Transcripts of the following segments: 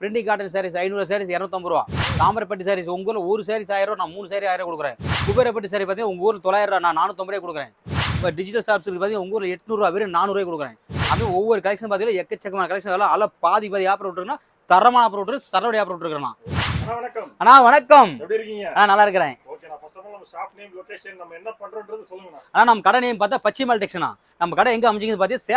Printing cotton saris 500 saris 250 ரூபா. தாமரைப்பட்டி சாரீஸ் உங்க ஊர்ல ஒரு சாரீஸ் 1000 ரூபா, நான் 3 சாரி 1000 கொடுக்குறேன். குபேரப்பட்டி சாரி பார்த்தீங்கன்னா உங்க ஊர்ல 900 ரூபா, நான் 450 ரூபாய் கொடுக்குறேன். இப்போ டிஜிட்டல் ஷாப்ஸ் பார்த்தீங்கன்னா உங்க ஊர்ல 800 ரூபா, வெறும் 400 ரூபாய் கொடுக்குறேன். அது ஒவ்வொரு கலெக்ஷன் பார்த்தீங்கன்னா எக்கச்சக்கமான கலெக்ஷன் எல்லாம் அல்ல பாதி ஆஃபர் விட்டுருக்குன்னா தரமான ஆஃபர் விட்டுருக்கு, சரவடி ஆஃபர் விட்டுருக்கேன். அண்ணா வணக்கம். எப்படி இருக்கீங்க? நல்லா இருக்கிறேன். ஓகே, நான் ஃபர்ஸ்ட் ஆஃப் ஆல் நம்ம ஷாப் நேம், லொகேஷன், நம்ம என்ன பண்றோம்ன்றது சொல்லுங்க. நம்ம கடை நேம் பார்த்தா பச்சிமல் டெக்ஸ்னா. நம்ம கடை எங்க அமைஞ்சிருக்கு பார்த்தீங்கன்னா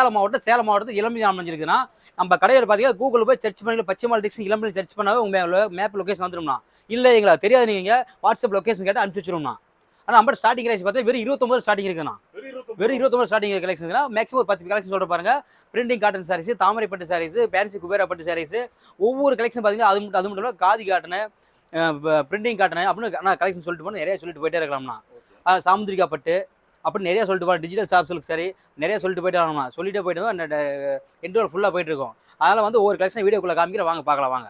சேலம் மாவட்டம் இளம்பிள்ளை அமைஞ்சிருக்குன்னா, நம்ம கடையில் பார்த்தீங்கன்னா கூகுள் போய் சர்ச் பண்ணி பச்சிமல் டெக்ஸ் இளம்பிள்ளை சர்ச் பண்ணாவே உங்க மேப் லொகேஷன் வந்துடும்னா. இல்லை எங்களுக்கு தெரியாது, நீங்க வாட்ஸ்அப் லொகேஷன் கேட்டால் அனுப்பிச்சு வச்சிரும்னா. ஆனால் நம்ம ஸ்டார்டிங் ரைஸ் பார்த்தா வெறும் 29 ஸ்டார்டிங் இருக்குண்ணா. வெறும் 29 ஸ்டார்டிங் கலெக்ஷன். மேக்ஸிமம் ஒரு 10 கலெக்ஷன் சொல்ற பாருங்க. பிரிண்டிங் காட்டன் சாரீஸ், தாமரைப்பட்டு சாரீஸ், ஃபேன்சி குபேரப்பட்டு சாரீஸ், ஒவ்வொரு கலெக்ஷன் பார்த்தீங்கன்னா அது மட்டும் இல்லை காதி காட்டனு, பிரிண்டிங் காட்டனு அப்படின்னு நான் கலெக்ஷன் சொல்லிட்டு போனால் நிறைய சொல்லிட்டு போயிட்டே இருக்கலாம்னா. சாமுந்திரிகா பட்டு அப்படின்னு நிறைய சொல்லிட்டு போகிறேன். டிஜிட்டல் ஷாப்ஸுக்கு சரி நிறைய சொல்லிட்டு போயிட்டு வரணும்னா. சொல்லிட்டே போயிட்டு என்ரோல் ஃபுல்லாக போயிட்டு இருக்கோம். அதனால் வந்து ஒவ்வொரு கலெக்ஷன் வீடியோக்குள்ளே காமிக்கிற வாங்க பார்க்கலாம் வாங்க.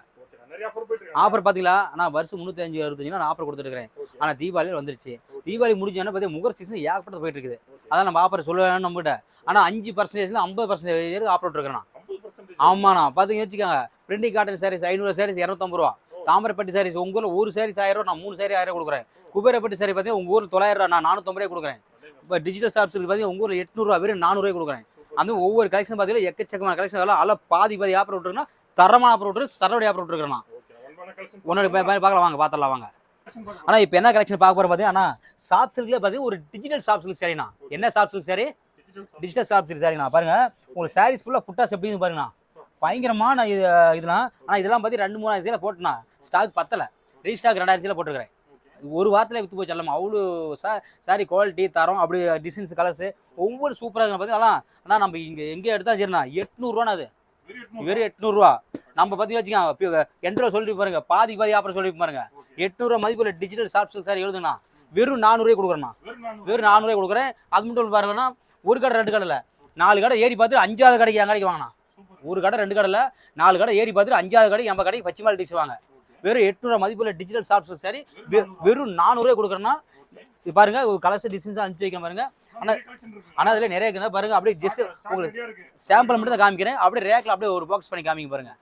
ஆஃபர் பார்த்தீங்களா? நான் வருஷம் 365 நான் ஆஃபர் கொடுத்துருக்கேன். ஆனால் தீபாவளியில் வந்துருச்சு. தீபாவளி முடிஞ்சோன்னா பார்த்தீங்கன்னா முகர் சீசன் ஏகப்பட்டது போயிட்டு இருக்குது. அதான் நம்ம ஆஃபர் சொல்லுவேன் நம்மகிட்ட. ஆனால் 5% 50% ஆஃபர் விட்டுருக்கேன். ஆமாண்ணா பார்த்தீங்கன்னு வச்சுக்கோங்க. பிரிண்டிங் காட்டன் சாரீஸ் 500 சாரீஸ் 250 ரூபா. தாமரைப்பட்டி சாரீஸ் உங்க ஊரில் ஒரு சாரீஸ் 1000 ரூபா, நான் 3 சாரி 1000 கொடுக்குறேன். குபேரப்பட்டி சாரி பார்த்தீங்கன்னா உங்க ஊரில் 900 ரூபா, நான் 450 ரூபாய் கொடுக்குறேன். இப்போ டிஜிட்டல் ஷாப்ஸுக்கு பார்த்தீங்கன்னா உங்க ஊரில் 800 ரூபா, வெறும் 400 ரூபாய் கொடுக்குறேன். அந்த ஒவ்வொரு கலெக்ஷன் பார்த்தீங்கன்னா எக்கச்சக்கமான கலெக்ஷன் எல்லாம் அல்ல பாதி ஆஃபர் விட்டுருக்குன்னா தரமான ஆஃபர் விட்டுருக்கு, சரவடி ஆஃபர் விட்டுருக்கேன். உன்னோட பார்க்கலாம் வாங்க, பார்த்துடலாம் வாங்க. ஆனால் இப்போ என்ன கலெக்ஷன் பார்க்க போகிற பார்த்தீங்கன்னா ஷாப் சில்க்ல பார்த்தீங்கன்னா ஒரு டிஜிட்டல் ஷாப் சில்க் சரிண்ணா. என்ன shop silk sorry? Digital shop silk சரிண்ணா. பாருங்க உங்களுக்கு சாரீஸ் ஃபுல்லாக புட்டாஸ் எப்படின்னு பாருங்கண்ணா. பயங்கரமான இதெல்லாம். ஆனால் இதெல்லாம் பார்த்து 2-3 போட்டுண்ணா. ஸ்டாக் பத்தலை. ரீஸ்டாக் 2000 போட்டுருக்கிறேன். ஒரு வாரத்தில் விற்று போச்சு எல்லாமே. அவ்வளோ சாரி குவாலிட்டி தரம் அப்படி டிசைன்ஸ் கலர்ஸ் ஒவ்வொரு சூப்பராக பார்த்தீங்கன்னா. ஆனால் நம்ம இங்கே எங்கே எடுத்தால் சரிண்ணா 800 ரூபாண்ணா. அது வெறும் 800 ரூபா. நம்ம பற்றி வச்சுக்கோங்க என்ட்ரோ சொல்லிட்டு பாருங்க, பாதி ஆஃபர் சொல்லி பாருங்க. 800 ரூபா மதிப்புள்ள டிஜிட்டல் ஷாப் சில்க் சாரி எழுதுண்ணா. வெறும் 400 ரூபாய் கொடுக்குறேண்ணா. வெறும் 400 ரூபாய் கொடுக்குறேன். அது மட்டும் பாருங்கன்னா ஒரு கடை 2 கடை இல்லை 4 கடை ஏறி பார்த்து 5வது கடைக்கு என் கடைக்கு வாங்கினா. ஒரு கடை 2 கடை இல்லை 4 கடை ஏறி பார்த்துட்டு 5வது கடைக்கு நம்ம கடைக்கு பச்சிமால் டிஷ் வாங்க. வெறும் 800 ரூபா மதிப்புள்ள டிஜிட்டல் ஷாப் சில்க் சாரி வெறும் 400 ரூபாய் கொடுக்குறேன்னா. இது பாருங்க ஒரு கலர்ஸ் டிசைன்ஸ் அனுப்பிச்சு வைக்க பாருங்க. ஆனால் அதில் நிறைய இருக்குதா பாருங்க. அப்படியே ஜஸ்ட் உங்களுக்கு சாம்பிள் மட்டும் தான் காமிக்கிறேன். அப்படியே ரேக்கில் அப்படியே ஒரு பாக்ஸ் பண்ணி காமிங்க பாருங்க.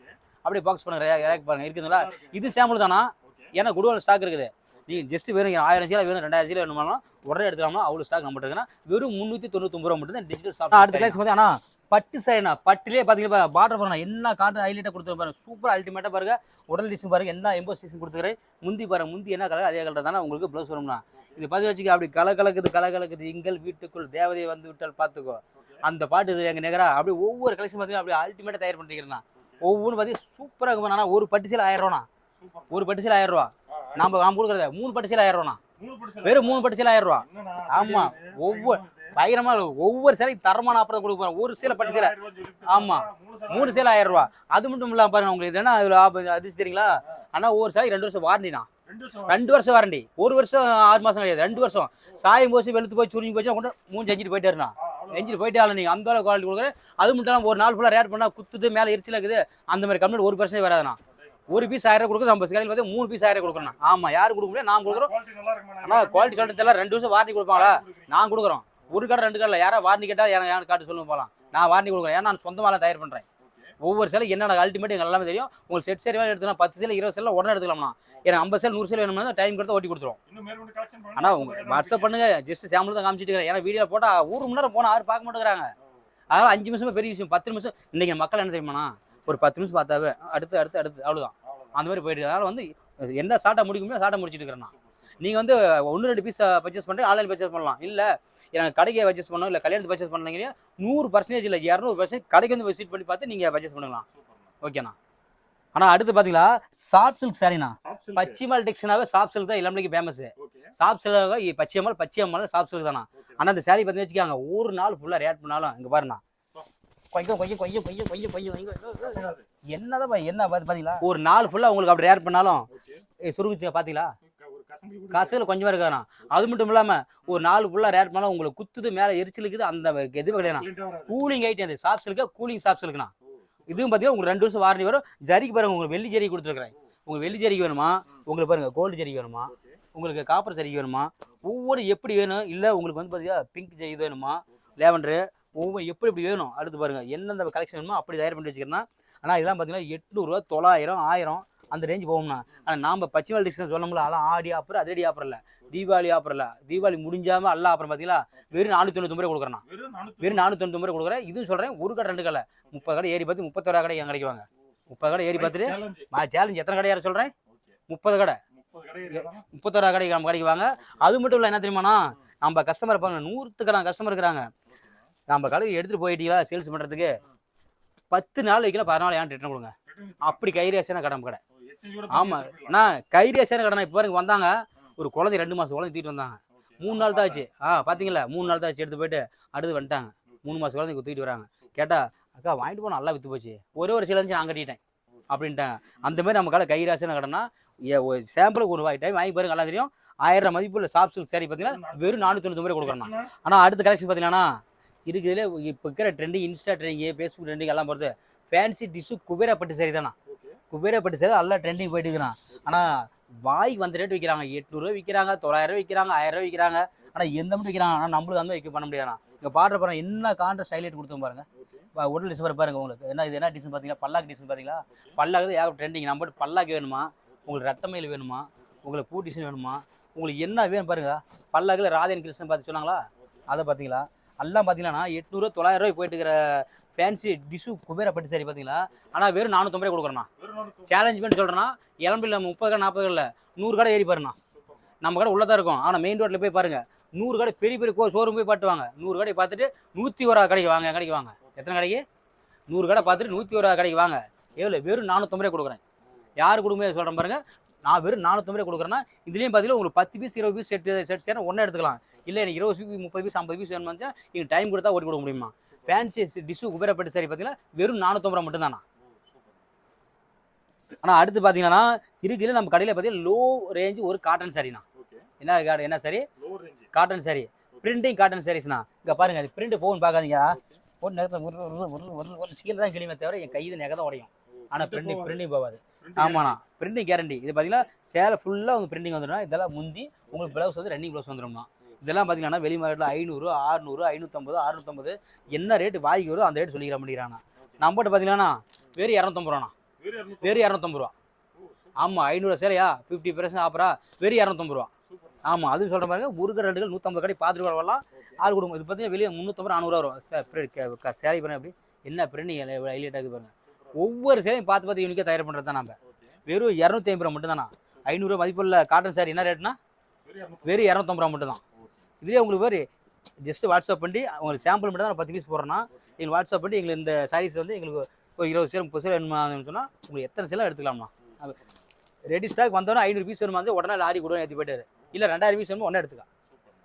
அப்படியே பாக்ஸ் பண்ண ரேக் பாருங்க இருக்குதுங்களா. இது சாம்பிள் தானா? ஏன்னா குடோனில் ஸ்டாக் இருக்குது. நீங்கள் ஜஸ்ட் வெறும் 1000 சீலை வேணும் 2000 சீலை வேணுமானா உடனே எடுத்துக்கலாம்னா அவ்வளோ ஸ்டாக் நம்மகிட்ட இருக்குன்னா வெறும் 399 ரூபா மட்டும் தான் டிஜிட்டல் ஷாப். அடுத்த கிளாஸ் வந்து ஆனால் பட்டு சாரிண்ணா. பட்டுலேயே பார்த்தீங்கன்னா பார்டர் பாருங்க என்ன காட்டன் ஹைலைட்டாக கொடுத்துரு பாருங்க. சூப்பர் அல்டிமேட்டாக பாருங்க. உடல் டிசைன் பாருங்க என்ன எம்போஸ் டிசைன் கொடுத்துக்கிறேன். முந்தி பாருங்க முந்தி என்ன கலர் அதே கலர் தானே உங்களுக்கு ப்ளவுஸ் வரும்னா. இது பார்த்து வச்சுக்க அப்படி கலகலக்குது எங்கள் வீட்டுக்குள் தேவதையை வந்து விட்டால் பார்த்துக்கோ. அந்த பாட்டு இது எங்கள் நிகரா அப்படியே ஒவ்வொரு கலெக்ஷன் பார்த்தீங்கன்னா அப்படியே அல்டிமேட்டாக தயார் பண்ணிக்கிறேன்னா. ஒவ்வொன்று பார்த்தீங்கன்னா சூப்பராக இருக்கும். ஆனால் ஒரு பட்டு சீலை 1000 ரூபாண்ணா. ஒரு பட்டு சீலை 1000 ரூபா. நம்ம கொடுக்குறத 3 பட்டு சீலை 1000 ரூபாண்ணா. வெறும் 3 பட்டு சீலை 1000 ரூபா. ஆமாம் ஒவ்வொரு பயங்கரமாக ஒவ்வொரு சேலைக்கு தரமான ஆஃபர் தான் கொடுக்குறோம். ஒரு சீலை பட்டு சீலை ஆமாம் 3 சீலை 1000 ரூபா. அது மட்டும் இல்லாமல் பாருங்க உங்களுக்கு என்ன அதில் அதிர்ச்சி தெரியுங்களா. ஆனால் ஒவ்வொரு சேலை 2 வருஷம் வாரண்டிண்ணா. 2 வருஷம் வாரண்டி. 1 வருஷம் 6 மாதம் கிடையாது. 2 வருஷம் சாயம் போச்சு வெளுத்து போய் சுருங்கி போச்சு கொண்டு மூஞ்சி எஞ்சிட்டு போயிட்டாருண்ணா. எஞ்சிட்டு போயிட்டே ஆகல நீங்கள் அந்த குவாலிட்டி கொடுக்குறேன். அது மட்டும் இல்லாமல் ஒரு நாள் ஃபுல்லாக ரேட் பண்ணால் குத்துது மேலே எரிச்சல் இருக்குது. அந்த மாதிரி கம்ப்ளீட் 1% வராதுண்ணா. ஒரு பீஸ் 1000 கொடுக்குறது நம்ம கடையில் பார்த்து 3 பீஸ் 1000 கொடுக்குறோம். ஆமாம் யாரும் கொடுக்க முடியாது, நான் கொடுக்குறோம். ஆனால் குவாலிட்டி சொல்லிட்டு தெரியல. 2 வருஷம் வாரண்டி கொடுப்பாங்களா? நான் கொடுக்குறோம். ஒரு கடை 2 கடை யாராவது வாரண்டி கேட்டால் யாரும் காட்டு சொல்லுங்க போகலாம். நான் வாரண்டி கொடுக்குறேன். ஏன்னா நான் சொந்தமாக தயார் பண்ணுறேன். ஒவ்வொரு சேலை என்னோட அல்டிமேட் எங்களுக்கு எல்லாமே தெரியும். உங்களுக்கு செட் சேரி எடுத்துக்கலாம். 10 சேலை 20 சேலை உடனே எடுத்துக்கலாம்னா. ஏன்னா 50 சேலை 100 சேலை வேணும்னா டைம் கொடுத்து ஓட்டி கொடுத்துருவோம். ஆனால் உங்கள் வாட்ஸ்அப் பண்ணுங்க. ஜஸ்ட் சாம்பிள் தான் காமிச்சிட்டு இருக்கிறேன். ஏன்னா வீடியோ போட்டால் 1 மணி நேரம் போனால் யாரும் பார்க்க மாட்டேங்கிறாங்க. அதனால் 5 நிமிஷமே பெரிய விஷயம். 10 நிமிஷம் இன்றைக்கி மக்கள் என்ன தெரியுமாண்ணா, ஒரு 10 நிமிஷம் பார்த்தாவே அடுத்து அவ்வளோதான் அந்த மாதிரி போயிட்டு. அதனால் வந்து என்ன சாட்டை முடிக்குமோ சாட்டை முடிச்சுட்டு இருக்கிறேன்னா. நீங்கள் வந்து 1-2 பீஸ் பர்ச்சேஸ் பண்ணுறேன் ஆன்லைன் பர்ச்சேஸ் பண்ணலாம். இல்லை எனக்கு கடைக்கு பர்ச்சேஸ் பண்ணணும் இல்லை கல்யாணத்துக்கு பர்ச்சேஸ் பண்ணீங்கன்னா 100% இல்லை 200% கடைக்கு வந்து விசிட் பண்ணி பார்த்து நீங்கள் பர்ச்சேஸ் பண்ணலாம். ஓகேண்ணா. ஆனால் அடுத்து பார்த்தீங்களா சாஃப்ட் சில்க் சாரிண்ணா. பச்சிமல் டெக்ஸ்னாவே சாஃப்ட் சில்க் தான் இளம்பிளைக்கு famous. Soft silk Pachaiyammal soft silk தானா. ஆனால் அந்த சாரி பார்த்தீங்கன்னு வச்சுக்காங்க ஒரு நாள் ஃபுல்லாக ரேட் பண்ணாலும் இங்கே பாருண்ணா என்னதான் என்ன பார்த்தீங்களா ஒரு நாள் ஃபுல்லாக உங்களுக்கு அப்படி ரேட் பண்ணாலும் சுருங்குச்சு பார்த்தீங்களா காசுல கொஞ்சமா இருக்காண்ணா. அது மட்டும் இல்லாமல் ஒரு நாள் ஃபுல்லாக ரேட் பண்ணாலும் உங்களுக்கு குத்துது மேலே எரிச்சலுக்குது அந்த எதுவும் கிடையாது. கூலிங் ஐட்டம் அது சாஃப்ட் சில்க்கு கூலிங் சாஃப்ட் சில்க்குண்ணா. இதுவும் பார்த்தீங்கன்னா உங்களுக்கு 2 வருஷம் வாரண்டி வரும். ஜரிக்கு பாருங்க உங்களுக்கு வெள்ளி ஜரிக்கு கொடுத்துருக்குறேன். உங்களுக்கு வெள்ளி ஜரிக்கு வேணுமா, உங்களுக்கு பாருங்க கோல்டு ஜரிக்கு வேணுமா, உங்களுக்கு காப்பர் ஜரிக்கு வேணுமா, ஒவ்வொரு எப்படி வேணும். இல்லை உங்களுக்கு வந்து பார்த்தீங்கன்னா பிங்க் ஜரி இது வேணுமா, லேவண்டரு ஒவ்வொரு எப்படி வேணும். அடுத்து பாருங்க எந்தெந்த கலெக்ஷன் வேணுமோ அப்படி தயார் பண்ணி வச்சுக்கிறேன்னா. ஆனால் இதெல்லாம் பார்த்தீங்கன்னா 800 900 1000 அந்த ரேஞ்சு போகும்ண்ணா. ஆனால் நாம் பச்சிமல் டிஸ்கவுண்ட் சொல்ல முடியல. அதெல்லாம் ஆடி ஆஃபர் அதிரடி ஆஃபர் இல்லை, தீபாவளி ஆஃபர் இல்லை. தீபாவளி முடிஞ்சாமல் அல்ல ஆஃபர் பார்த்தீங்களா, வெறும் 499 கொடுக்குறேண்ணா. வெறும் 499 கொடுக்குறேன். இதுவும் சொல்கிறேன், ஒரு கடை 2 கடை 30 கடை ஏறி பார்த்து 31 கடை என் கடைக்கு வாங்க. 30 கடை ஏறி பார்த்துட்டு சேலஞ்ச் எத்தனை கடை யாரும் சொல்கிறேன், 30 கடை 31 கடை நம்ம கடைக்கு வாங்க. அது மட்டும் இல்லை, என்ன தெரியுமாண்ணா, நம்ம கஸ்டமர் பாருங்க 100த்துக்கு கஸ்டமர் இருக்கிறாங்க. நம்ம கடைக்கு எடுத்துகிட்டு போயிட்டீங்களா சேல்ஸ் பண்ணுறதுக்கு 10 நாள் வைக்கல 14 ஏன் ரிட்டர்ன் கொடுங்க. அப்படி கைரேசியான கடை நம்ம கடை. ஆமாம் நான் கைரேசியான கடை. இப்போ பாருங்க வந்தாங்க ஒரு குழந்தை 2 மாதம் குழந்தை தூக்கிட்டு வந்தாங்க. 3 நாள் தான் ஆச்சு. பார்த்தீங்களா 3 நாள் தான் ஆச்சு. எடுத்து போயிட்டு அடுத்து வந்துட்டாங்க. 3 மாதம் குழந்தை தூக்கிட்டு வராங்க. கேட்டால் அக்கா வாங்கிட்டு போனால் நல்லா விற்று போச்சு, ஒரே ஒரு சேலஞ்சு நான் கட்டிட்டேன் அப்படின்ட்டாங்க. அந்த மாதிரி நம்ம கடை கைராசியான கடைனா சாம்பிளுக்கு ஒரு டைம் வாங்கி பாருங்க, நல்லா தெரியும். 1000 மதிப்புள்ள சாஃப்ட் சில்க் சாரி பார்த்தீங்கன்னா வெறும் 499 கொடுக்குறேன். ஆனால் அடுத்த கலெக்ஷன் பார்த்தீங்கன்னா இருக்குதுல இப்போ இருக்கிற trending, Insta trending, Facebook trending எல்லாம் போகிறது ஃபேன்சி டிஷ்ஷு குபேரா பட்டு சாரி தானா. குபேரா பட்டு சாரி நல்லா ட்ரெண்டிங் போயிட்டு இருக்கிறான். ஆனால் வாய்க்கு வந்த ரேட் விற்கிறாங்க. 800 விற்கிறாங்க, 900 விற்கிறாங்க, 1000 விற்கிறாங்க. ஆனால் எந்த மட்டும் விற்கிறாங்க. ஆனால் நம்மளுக்கு வந்து வைக்க பண்ண முடியாதுண்ணா. இங்கே பாடுற பாருங்க என்ன கான்ட்ராஸ்ட் ஹைலைட் கொடுத்தோம் பாருங்க. உடல் டிசைன் பாருங்க. உங்களுக்கு என்ன இது, என்ன டிசைன் பார்த்தீங்களா, பல்லாக்கு டிசைன் பார்த்தீங்களா. பல்லாக்கு ஏன் ட்ரெண்டிங். நம்ம பல்லாக்கு வேணுமா, உங்களுக்கு ரத்தமயில் வேணுமா, உங்களுக்கு பூ டிசைன் வேணுமா, உங்களுக்கு என்ன வேணும் பாருங்க. பல்லாக்குல ராதேன் கிருஷ்ணன் பார்த்து சொன்னாங்களா, அதை பார்த்தீங்களா. எல்லாம் பார்த்தீங்கன்னா 800 900 போயிட்டு இருக்கிற ஃபேன்சி டிஷ்ஷு குபேரா பட்டு சாரி பார்த்தீங்களா. ஆனால் வெறும் 450 கொடுக்குறேண்ணா. சேலஞ்ச் பண்ணி சொல்கிறேன்னா இளம்பில் 30 கடை 40 கடை 100 கடை ஏறி பாருண்ணா. நம்ம கடை உள்ளதான் இருக்கும். ஆனால் மெயின் ரோட்டில் போய் பாருங்க 100 கடை பெரிய பெரிய ஷோரூம் போய் பார்த்துவாங்க. 100 கடை பார்த்துட்டு 101 கடைக்கு வாங்க. கடைக்கு வாங்க. எத்தனை கடைக்கு 100 கடை பார்த்துட்டு 101 கடைக்கு வாங்க. எவ்வளோ வெறும் 450 கொடுக்குறேன். யார் கொடுமே சொல்கிறேன் பாருங்க. நான் வெறும் 450 கொடுக்குறேன்னா இதுலேயும் பார்த்தீங்கன்னா உங்களுக்கு 10 பீஸ் 20 பீஸ் செட் சேர ஒன்றே எடுத்துக்கலாம். இல்லை எனக்கு 20 பீஸ் 30 பீஸ் 50 பீஸ் வேணுமா, நீங்கள் டைம் கொடுத்தா ஓட்டி கொடுக்க முடியுமா. ஃபேன்சி டிஷ்ஷு குபேரப்பட்டு சாரி பார்த்தீங்கன்னா வெறும் 450 மட்டும்தானா. ஆனால் அடுத்து பார்த்தீங்கன்னா இருக்குதுல நம்ம கடையில் பார்த்தீங்கன்னா லோ ரேஞ்சு ஒரு காட்டன் சாரிண்ணா. என்ன saree, cotton saree, printing cotton சாரீஸ்ண்ணா. இங்கே பாருங்க, அது பிரிண்ட் போகுன்னு பார்க்காதீங்க. ஒரு நேரத்தில் ஒரு சீல் தான் கிளிமே தவிர என் கையில் நெகை தான் உடையும். ஆனால் பிரிண்டிங் போகாது. ஆமாண்ணா, பிரிண்டிங் கேரண்டி. இது பார்த்தீங்கன்னா சேலை ஃபுல்லாக வந்து பிரிண்டிங் வந்துடும். இதெல்லாம் முந்தி உங்களுக்கு ப்ளவுஸ் வந்து ரன்னிங் ப்ளவுஸ் வந்துடும்ண்ணா. இதெல்லாம் பார்த்தீங்கன்னா வெளி மார்க்கெட்டில் 500 600 550 650 என்ன ரேட்டு வாங்கி வருதோ அந்த ரேட்டு சொல்லிக்கிற முடிகிறாண்ணா. நம்மகிட்ட பார்த்தீங்கன்னா வெறும் 250 ரூபாண்ணா. வெறும் 250 ரூபா. ஆமாம் 500 சேலையா 50% ஆஃபரா வெறும் 250 ரூபா. ஆமாம் அதுவும் சொல்கிற பாருங்க. ஒரு கடை 2 கடை 150 கடை பார்த்துட்டு வரலாம். ஆள் கொடுக்கும். இது பார்த்தீங்கன்னா வெளியே 350 400 வரும். சேலை பாருங்க அப்படி என்ன பிரிண்டிங் ஹைலைட் ஆகுது பாருங்க. ஒவ்வொரு சேலையும் பார்த்து பார்த்து யூனிக்காக தயார் பண்ணுறது தான். நம்ம வெறும் 250 ரூபா மட்டும் தானா. 500 மதிப்புள்ள காட்டன் சாரி என்ன ரேட்னா வெறும் 250 ரூபா மட்டும் தான். இதுலேயே உங்களுக்கு வேறு ஜஸ்ட்டு வாட்ஸ்அப் பண்ணி உங்களுக்கு சாம்பிள் மட்டும் தான் 10 பீஸ் போடுறேன்னா எங்களுக்கு வாட்ஸ்அப் பண்ணி எங்களுக்கு இந்த சாரீஸ் வந்து எங்களுக்கு ஒரு 20 சேலை 30 சேலை வேணுமான்னு சொன்னால் உங்களுக்கு எத்தனை சேலை எடுத்துக்கலாம்ண்ணா. ரெடி ஸ்டாக் வந்தோன்னா 500 பீஸ் வேணுமா உடனே லாரி குடோன் ஏற்றி போயிட்டாரு. இல்லை 2000 பீஸ் வேணுமோ ஒன்றே எடுத்துக்கலாம்.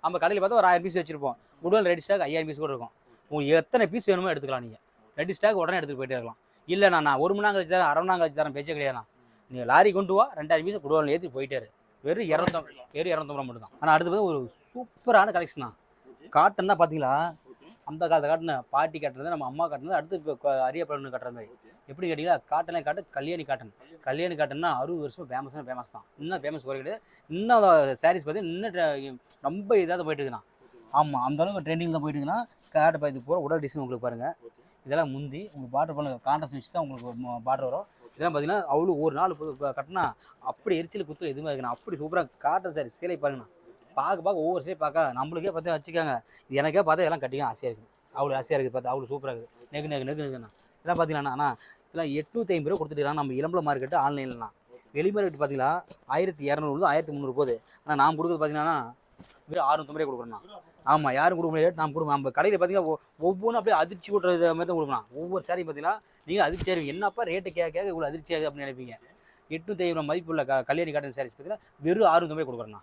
நம்ம கடையில் பார்த்தா ஒரு 1000 பீஸ் வச்சிருப்போம். குடோன் ரெடி ஸ்டாக் 5000 பீஸ் கூட இருக்கும். உங்களுக்கு எத்தனை பீஸ் வேணுமோ எடுத்துக்கலாம். நீங்கள் ரெடி ஸ்டாக் உடனே எடுத்துகிட்டு போயிட்டே இருக்கலாம். இல்லை நான் 1 மணி நேரம் கழிச்சு தரேன், அரை மணி நேரம் கழிச்சு தரேன், பேச்சே கிடையாதுண்ணா. நீங்கள் லாரி கொண்டு வா 2000 பீஸ் குடோனில் ஏற்றி போயிட்டாரு. வெறும் 250 ரூபா மட்டும் தான். ஆனால் அடுத்து பார்த்து ஒரு சூப்பரான கலெக்ஷனா காட்டன் தான். பார்த்தீங்களா அந்த காலத்தை காட்டின பாட்டி காட்டுறது நம்ம அம்மா காட்டுறது அடுத்து இப்போ அரிய பலன்னு கட்டுற மாதிரி. எப்படி கேட்டிங்களா, காட்டனே காட்டு கல்யாணி காட்டன். கல்யாணி காட்டன்னா 60 வருஷம் ஃபேமஸ் தான். இன்னும் ஃபேமஸ் குறை கிடையாது. இன்னும் சாரீஸ் பார்த்தீங்கன்னா இன்னும் ரொம்ப இதாக போயிட்டு இருக்குண்ணா. ஆமாம் அந்த அளவுக்கு ட்ரெண்டிங் தான் போயிட்டு இருக்குன்னா. காட்டை பார்த்து போகிற உடல் டிசைன் உங்களுக்கு பாருங்கள். இதெல்லாம் முந்தி உங்களுக்கு பார்டர் பண்ண கான்ட்ராஸ்ட் வச்சு தான் உங்களுக்கு பார்டர் வரும். இதெல்லாம் பார்த்தீங்கன்னா அவ்வளோ ஒரு நாள் கட்டினா அப்படி எரிச்சல் குத்து எதுவுமே இருக்குண்ணா. அப்படி சூப்பராக காட்டன் சாரி சேலை பாருங்கண்ணா. பார்க்க ஒவ்வொரு சேலை பார்க்க நம்மளுக்கே பார்த்து வச்சுக்காங்க. இது எனக்கே பார்த்தா இதெல்லாம் கட்டிங்க ஆசையாக இருக்குது. அவ்வளோ ஆசையாக இருக்குது. பார்த்தா அவ்வளோ சூப்பராக இருக்குது. நெகுண்ணா. இதெல்லாம் பார்த்தீங்கன்னா ஆனால் இதெல்லாம் 850 ரூபா கொடுத்துட்டுருக்காங்க நம்ம இளம்பல மார்க்கெட்டு ஆன்லைன்லண்ணா. வெளி மார்க்கெட் பார்த்தீங்கன்னா 1200 1300 போகுது. ஆனால் நான் கொடுக்குறது பார்த்தீங்கன்னா வெறும் 650 கொடுக்குறேண்ணா. ஆமாம் யாரும் கொடுக்க முடியாது. நான் கொடுப்பேன். நம்ம கடையில் பார்த்தீங்கன்னா ஒவ்வொன்றும் அப்படியே அதிர்ச்சி கூட்டுறது மாதிரி தான் கொடுக்கலாம். ஒவ்வொரு சாரியும் பார்த்தீங்கன்னா நீங்கள் அதிர்ச்சி ஆகிருவீங்க. என்னப்பா ரேட்டு கேட்க இவ்வளோ அதிர்ச்சி ஆகுது அப்படின்னு நினைப்பீங்க. 850 மதிப்புள்ள கல்யாணி காட்டன் சாரீஸ் பார்த்தீங்கன்னா வெறும் 650 கொடுக்குறேண்ணா.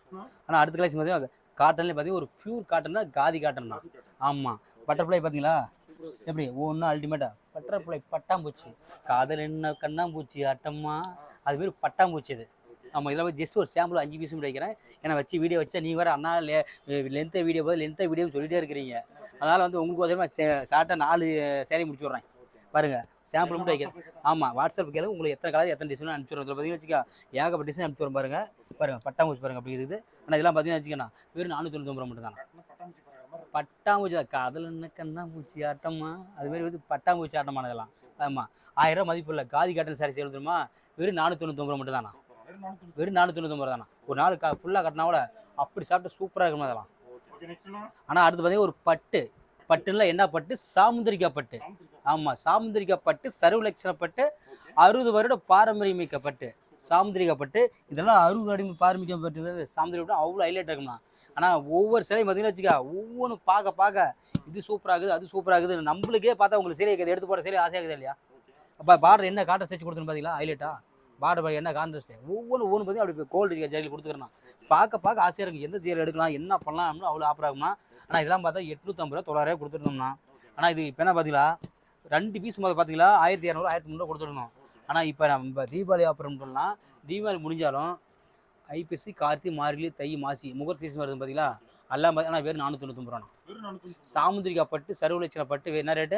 ஆனால் அடுத்த கலெக்ஷன் பார்த்தீங்கன்னா காட்டன்லேயே பார்த்தீங்கன்னா ஒரு பியூர் காட்டன் தான், காதி காட்டன் தான். ஆமாம் பட்டர்ஃப்ளை பார்த்தீங்களா எப்படி ஒன்றும் அல்டிமேட்டா பட்டர்ஃப்ளை பட்டாம்பூச்சி காதல் என்ன கண்ணாம்பூச்சி ஆட்டம்மா அது பேர் பட்டாம்பூச்சி. அது ஆமாம் இதெல்லாம் ஜஸ்ட் ஒரு சாம்பிள் 5 பீஸும் கிடைக்கிறேன். ஏன்னா வச்சு வீடியோ வச்சா நீங்கள் வேறு அண்ணா லென்த்தாக வீடியோ சொல்லிகிட்டே இருக்கிறீங்க. அதனால் வந்து உங்களுக்கு அதிகமாக ஷார்ட்டாக 4 சேரீ முடிச்சு விட்றேன் பாருங்கள். சாம்பிள் மட்டும் வைக்கிறேன். ஆமாம் வாட்ஸ்அப் கேளு உங்களுக்கு எத்தனை கலர் எத்தனை டிசைன் அனுப்பிச்சு விட்றோம். பார்த்தீங்கன்னா வச்சுக்கா ஏகப்பட்ட டிசைன் அனுப்பிச்சு வரும் பாருங்கள் பட்டாம்பூச்சி பாருங்கள் அப்படி இருக்குது. ஆனால் இதெல்லாம் பார்த்தீங்கன்னா வச்சுக்கண்ணா வெறும் 499 ரூபா மட்டும் தானே. பட்டாம்பூச்சி காதல் என்ன கண்ணாம்பூச்சி ஆட்டமா அதுமாரி வந்து பட்டாம்பூச்சி ஆட்டமானதெல்லாம் ஆமாம் 1000 ரூபா மதிப்புள்ள காதி காட்டன் சாரீஸ் எழுதுமா வெறும் 499 ரூபா மட்டும் தானா. வெறும் 499 ரூபா தானா. ஒரு நாள் ஃபுல்லாக கட்டினா கூட அப்படி சாப்பிட்டு சூப்பராக இருக்குமா அதெல்லாம். ஆனால் அடுத்து பார்த்தீங்கன்னா ஒரு பட்டு பட்டுல என்ன பட்டு சாமுந்திரிக்கா பட்டு. ஆமாம் சாமுந்திரிக்கா பட்டு சர்வலட்சண பட்டு 60 வருட பாரம்பரியமிக்க பட்டு சாமுந்திரிக்கா பட்டு. இதெல்லாம் 60 அடி பாரம்பரியம் பட்டு சாமுந்திரிக்கா அவ்வளோ ஹைலைட் இருக்கும்ண்ணா. ஆனால் ஒவ்வொரு சிலையும் பார்த்தீங்கன்னா வச்சுக்கா ஒவ்வொன்றும் பார்க்க இது சூப்பராகுது அது சூப்பராகுது. நம்மளுக்கே பார்த்தா உங்களுக்கு சிலை எடுத்து போகிற சிலை ஆசையாகுது இல்லையா. அப்போ பார்டர் என்ன கான்ட்ராஸ்ட் வச்சு கொடுத்துன்னு பார்த்தீங்களா ஹைலைட்டா. பார்டர் என்ன கான்ட்ராஸ்ட் ஒவ்வொன்று பார்த்தீங்கன்னா அப்படி கோல்டு ஜெயில் கொடுத்துக்கிறேன். பார்க்க ஆசையாக இருக்குது. எந்த சீரை எடுக்கலாம் என்ன பண்ணலாம் அப்படின்னு அவ்வளோ ஆஃபர் ஆகும்னா. ஆனால் இதெல்லாம் பார்த்தா 850 ரூபா 900 ரூபா கொடுத்துருந்தோம்னா. ஆனால் இது இப்போ என்ன பார்த்தீங்களா 2 பீஸ் பார்த்தீங்களா 1200 1300 கொடுத்துருந்தோம். ஆனால் இப்போ நம்ம தீபாவளி ஆஃபர்னு சொல்லலாம். தீபாவளி முடிஞ்சாலும் ஐப்பசி கார்த்தி மார்கழி தை மாசி முகூர்த்த சீசன் வருது பார்த்தீங்களா எல்லாம் பார்த்தீங்கன்னா வெறும் 499 ரூபா. சாமுந்திரிக்கா பட்டு சர்வலட்சண பட்டு என்ன ரேட்டு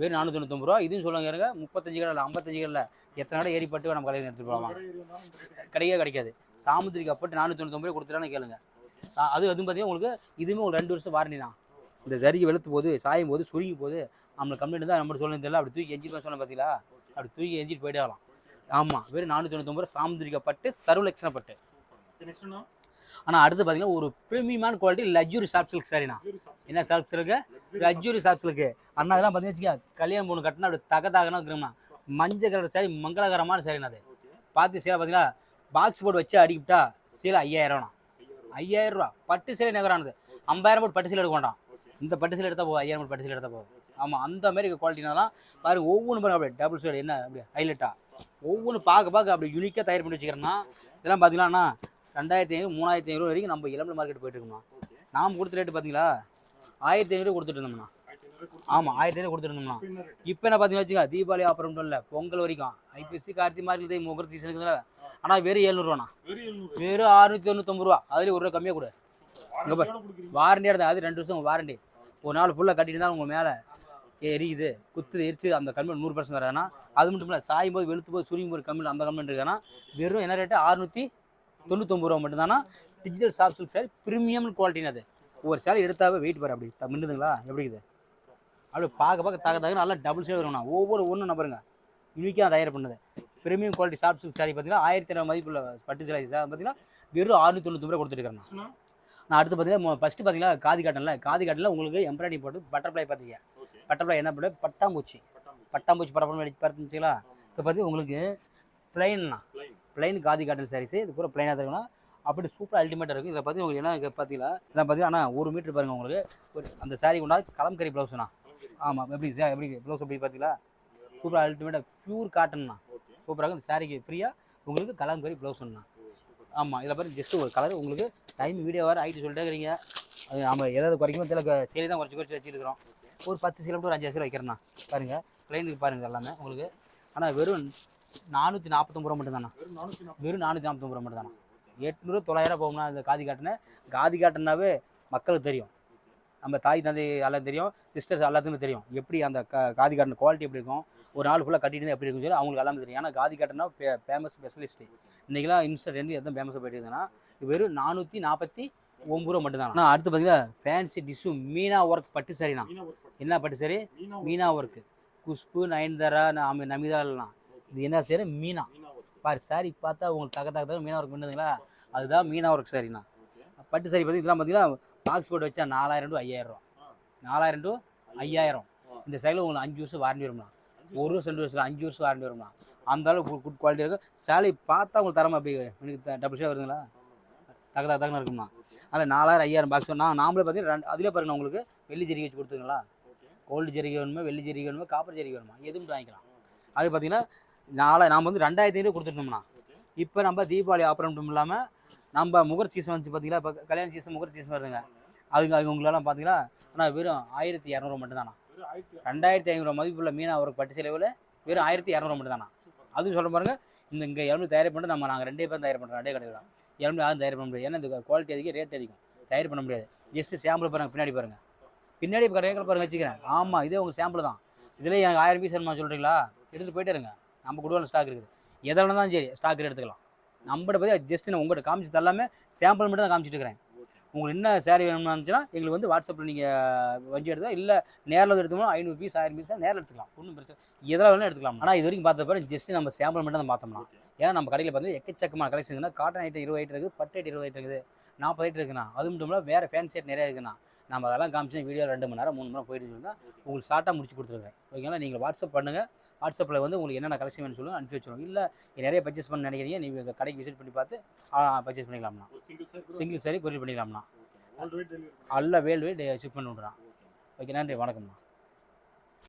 வெறும் 499 ரூபா. இதுவும் சொல்லுவாங்க இருங்க 35 கடை 55 கடையில் எத்தனை கடை ஏறி பட்டு நம்ம கடையில் எடுத்துகிட்டு போகலாம். கிடைக்காது. சாமுந்திரிக்கா பட்டு 499 ரூபா கொடுத்துட்டான்னு கேளுங்க. அதுவும் பார்த்தீங்கன்னா உங்களுக்கு இதுவுமே ஒரு 2 வருஷம் வாரண்டி தான். இந்த சரிக்கு வெளுத்து போது சாயும் போது சுருங்கி போது நம்மளுக்கு கம்ப்ளைண்ட் தான் நம்ம சொல்லணும் தெரியல. அப்படி தூக்கி எஞ்சிட்டு சொன்ன பார்த்தீங்களா அப்படி தூக்கி எஞ்சிட்டு போயிட்டே ஆகலாம். ஆமாம் வெறும் 499 ரூபா சாமுந்திரிக்கா பட்டு சர்வலட்சண பட்டு. ஆனால் அடுத்து பார்த்தீங்கன்னா ஒரு ப்ரீமியமான குவாலிட்டி லக்ஸுரி சாஃப்ட் சில்க் சாரிண்ணா. என்ன soft silk luxury soft silk. அண்ணா அதெல்லாம் பார்த்தீங்கன்னா வச்சுக்கா கல்யாணம் பொண்ணு கட்டினா அப்படி தகதாகனா இருக்கிறோம்னா மஞ்சள் கலர் சாரி மங்களகரமான சாரிண்ணா. அது பார்த்து சேலை பார்த்தீங்கன்னா பாக்ஸ் போட்டு வச்சு அடிக்கிட்டா சேலை 5000 ரூபாண்ணா. 5000 ரூபா பட்டு சேலை நகரானது. 5000 போட்டு பட்டு சேலை எடுக்க வேண்டாம். இந்த பட்டு சேலை எடுத்தால் போகும் 5000 போட்டு பட்டு சேலை எடுத்தால் போகும். ஆமாம் அந்த மாதிரி குவாலிட்டினாலாம் பாரு ஒவ்வொன்று பாருங்க அப்படியே டபுள் ஷேட் என்ன அப்படியே ஹைலைட்டா ஒவ்வொன்று பார்க்க அப்படி யூனிக்காக தயார் பண்ணி வச்சுக்கிறேன்னா. இதெல்லாம் பார்த்தீங்கன்னா 2500 3500 வரைக்கும் நம்ம இளம்பல மார்க்கெட் போயிட்டு இருக்கோம்னா. நாம் கொடுத்த ரேட்டு பார்த்தீங்களா 1500 கொடுத்துட்டு இருந்தோம்னா. ஆமாம் 1500 கொடுத்துருந்தோம்னா. இப்போ என்ன பார்த்தீங்கன்னா வச்சுக்கா தீபாவளி ஆஃபர் இல்லை பொங்கல் வரைக்கும் ஐப்பசி கார்த்தி மார்கழி முகூர்த்த சீசன் இருக்குதுல. ஆனால் வெறும் 700 ரூபாண்ணா. வெறும் 699 ரூபா. அதுலேயும் 1 ரூபா கம்மியாக கொடு. இங்கே வாரண்டியாக இருந்தால் அது 2 வருஷம் வாரண்டி. ஒரு நாள் ஃபுல்லாக கட்டிட்டு இருந்தால் உங்கள் மேலே எரியுது குத்துது எரிச்சு அந்த கம்மியில் 100% வராதுன்னா. அது மட்டும் இல்லை சாயும் போது வெளுத்து போது சுருங்கி போது கம்மியில் அந்த கம்மியில் இருக்கான்னா வெறும் என்ன ரேட்டு 699 ரூபா மட்டும்தானா. Digital soft silk saree premium குவாலிட்டின்னு. அது ஒரு சேலை எடுத்தாவே வெயிட் பாரு அப்படி மின்னுதுங்களா எப்படி இருக்குது அப்படி பார்க்க தக நல்லா டபுள் ஷேட் வரும்ண்ணா. ஒவ்வொரு ஒன்றும் நம்பருங்க யூனிக்காக தயார் பண்ணுது. Premium quality soft silk sorry பார்த்தீங்கன்னா 1500 மதிப்புள்ள பட்டு சேலை பார்த்தீங்கன்னா வெறும் 699 ரூபா கொடுத்துருக்கேன். நான் அடுத்து பார்த்தீங்கன்னா ஃபஸ்ட்டு பார்த்தீங்கன்னா காதி காட்டனில் உங்களுக்கு எம்ப்ராய்டிங் போட்டு பட்டர்ஃப்ளை பார்த்தீங்க. பட்டர்ஃப்ளை என்ன பண்ண பட்டாம்பூச்சி படப்படம் அடிச்சு பார்த்துச்சுங்களா. இப்போ பார்த்தீங்கன்னா உங்களுக்கு பிளைன் காதி காட்டன் சாரீஸ் இது பூரா பிளைனாக இருக்கணும். அப்படி சூப்பராக அல்டிமேட்டாக இருக்கும். இதை பற்றி உங்களுக்கு என்ன பார்த்தீங்களா இதெல்லாம் பார்த்தீங்கன்னா ஆனால் 1 மீட்டர் பாருங்கள் உங்களுக்கு ஒரு அந்த சாரீ கொண்டாது கலம்கரி ப்ளவுஸ்ண்ணா. ஆமாம் எப்படி ப்ளவுஸ் எப்படி பார்த்தீங்களா சூப்பராக அல்டிமேட்டாக ப்யூர் காட்டன்ண்ணா. சூப்பராக இந்த சாரீக்கு ஃப்ரீயாக உங்களுக்கு கலம்கரி ப்ளவுஸ்ண்ணா. ஆமாம் இதை பார்த்து ஜஸ்ட்டு ஒரு கலர் உங்களுக்கு டைம் வீடியோ வர ஐடி சொல்லிட்டே இருக்கிறீங்க. அது நம்ம ஏதாவது குறைக்குமோ தெரியல சேலை தான் குறைச்சி வச்சுருக்கிறோம். ஒரு 10 சீலை ஒரு 5 சீலை வைக்கிறேண்ணா. பாருங்கள் பிளைனுக்கு பாருங்கள் எல்லாமே உங்களுக்கு. ஆனால் வெறும் 449 ரூபா மட்டும் தானா. வெறும் 449 ரூபா மட்டும் தானா. 800 900 போகும்னா இந்த காதி காட்டன்னாவே மக்களுக்கு தெரியும். நம்ம தாய் தந்தை எல்லாம் தெரியும் சிஸ்டர்ஸ் எல்லாத்துக்குமே தெரியும் எப்படி அந்த காதி காட்டன் குவாலிட்டி எப்படி இருக்கும். ஒரு நாள் ஃபுல்லாக கட்டிட்டு எப்படி இருக்குன்னு சொல்லி அவங்களுக்கு எல்லாமே தெரியும். ஏன்னா காதி காட்டன்னா ஃபேமஸ் ஸ்பெஷலிஸ்ட்டு. இன்றைக்கெல்லாம் இன்ஸ்டன்ட் எதுவும் ஃபேமஸாக போயிட்டு இருக்குதுன்னா வெறும் 449 ரூபா மட்டும் தான். அடுத்து பார்த்தீங்கன்னா ஃபேன்சி டிஷ்ஷு மீனா ஒர்க் பட்டு சாரிண்ணா. என்ன பட்டு சாரி மீனா ஒர்க்கு குஷ்பு நயன்தாரா நமிதா இல்லைண்ணா. இது என்ன சாரி மீனா பாரு சாரி பார்த்தா உங்களுக்கு தக மீனா ஒர்க் பண்ணுதுங்களா அதுதான் மீனா ஒர்க் சாரிண்ணா. பட்டு சாரி பற்றி இதெல்லாம் பார்த்தீங்கன்னா பாக்ஸ் போட்டு வச்சா 4000 to 5000 ரூபா. 4000 to 5000. இந்த சைடில் உங்களுக்கு 5 வருஷம் வாரண்டி வரும்ண்ணா. 1 வருஷம் 2 வருஷம் 5 வருஷம் வாரண்டி வரும்ண்ணா. அந்த அளவுக்கு குட் குவாலிட்டி இருக்கும். சேலை பார்த்தா உங்களுக்கு தரமா அப்படி எனக்கு டபுள் ஷே வருதுங்களா தகன்னு இருக்கும்ண்ணா. அதில் 4000 5000 பாக்ஸ் நாமளே பார்த்தீங்கன்னா அதிலே பாருங்கண்ணா உங்களுக்கு வெள்ளி ஜெரிகை வச்சு கொடுத்துங்களா. கோல்டு ஜெரிகை வேணுமா வெள்ளி ஜெரிகை வேணுமா காப்பர் ஜெரிகை வேணுமா எதுவும் வாங்கிக்கலாம். அது பார்த்தீங்கன்னா நாம் வந்து 2500 கொடுத்துருந்தோம்ண்ணா. இப்போ நம்ம தீபாவளி ஆஃபர் மட்டும் இல்லாமல் நம்ம முகூர்த்த சீசன் வந்துச்சு பார்த்தீங்களா. இப்போ கல்யாண சீசன் முகூர்த்த சீசன் வருதுங்க. அது உங்களெல்லாம் பார்த்தீங்கன்னா ஆனால் வெறும் 1200 மட்டும் தானா. 2500 மதிப்புள்ள மீனா ஒரு பட்டு செலவில் வெறும் 1200 மட்டும் தானா. அதுவும் சொல்ல பாருங்க இங்கே எவ்வளோ தயார் பண்ணுறது நாங்கள் 2 பேரும் தயார் பண்ணுறோம். 2 கடையில் தான் எவ்வளோ யாரும் தயார் பண்ண முடியாது. ஏன்னா இந்த குவாலிட்டி அதிகம் ரேட் அதிகம் தயார் பண்ண முடியாது. ஜஸ்ட்டு சாம்பிள் பாருங்கள் பின்னாடி கடையில் பாருங்கள் வச்சுக்கிறேன். ஆமாம் இதே உங்கள் சாம்பிள் தான். இதில் எனக்கு 1000 பீஸ் வேணுமா சொல்கிறீங்களா எடுத்துகிட்டு போயிட்டே இருங்க. நம்ம குடோனில் ஸ்டாக் இருக்குது. எதெல்லாம் தான் சரி ஸ்டாக் எடுத்துக்கலாம். நம்மகிட்ட பற்றி ஜஸ்ட் நான் உங்கள்கிட்ட காமிச்சு எல்லாமே சாம்பிள் மட்டும் தான் காமிச்சிட்டு இருக்கிறேன். உங்களுக்கு என்ன சேரீ வேணும்னு இருந்துச்சுன்னா எங்களுக்கு வந்து வாட்ஸ்அப்பில் நீங்கள் வண்டி எடுத்தால் இல்லை நேரில் வந்து எடுத்தோம்னா 500 பீஸ் 1000 பீஸ் நேரில் எடுத்துக்கலாம், ஒன்றும் பிரச்சனை எதில் வேணாலும் எடுத்துக்கலாம். ஆனால் இது வரைக்கும் பார்த்த பிறகு ஜஸ்ட் நம்ம சாம்பிள் மட்டும் தான் பார்த்தோம்னா. ஏன்னா நம்ம கடையில் பார்த்து எக்கச்சக்கமான கலெக்ஷன் இருக்குன்னா காட்டன் ஐட்டம் 20 ஐட்டம் இருக்குது, பட்டு ஐட்டம் 20 ஐட்டம் இருக்குது, 40 ஐட்டம் இருக்குண்ணா. அது மட்டும் இல்லாமல் வேறு ஃபேன்சி ஐட்டம் நிறைய இருக்குண்ணா. நம்ம அதெல்லாம் காமிச்சு வீடியோ 2 மணி நேரம் 3 மணி நேரம் போயிட்டு இருந்தால் உங்களுக்கு ஷார்ட்டாக முடிச்சு கொடுத்துருக்கேன். ஓகேங்களா? நீங்கள் வாட்ஸ்அப் பண்ணுங்கள். வாட்ஸ்அப்பில் வந்து உங்களுக்கு என்னென்ன கலெக்ஷன் வேணும்னு சொல்லுங்கள், அனுப்பி வச்சுருவோம். இல்லை நிறைய பர்ச்சேஸ் பண்ண நினைக்கிறீங்க, நீங்கள் கடைக்கு விசிட் பண்ணி பார்த்து பர்ச்சேஸ் பண்ணிக்கலாம்ண்ணா. சிங்கிள் சாரி கொரியர் பண்ணிக்கலாம்ண்ணா. அல்ல வேல்டு ஷிப் பண்ணி விட்றான். ஓகே, நன்றி, வணக்கம்ண்ணா.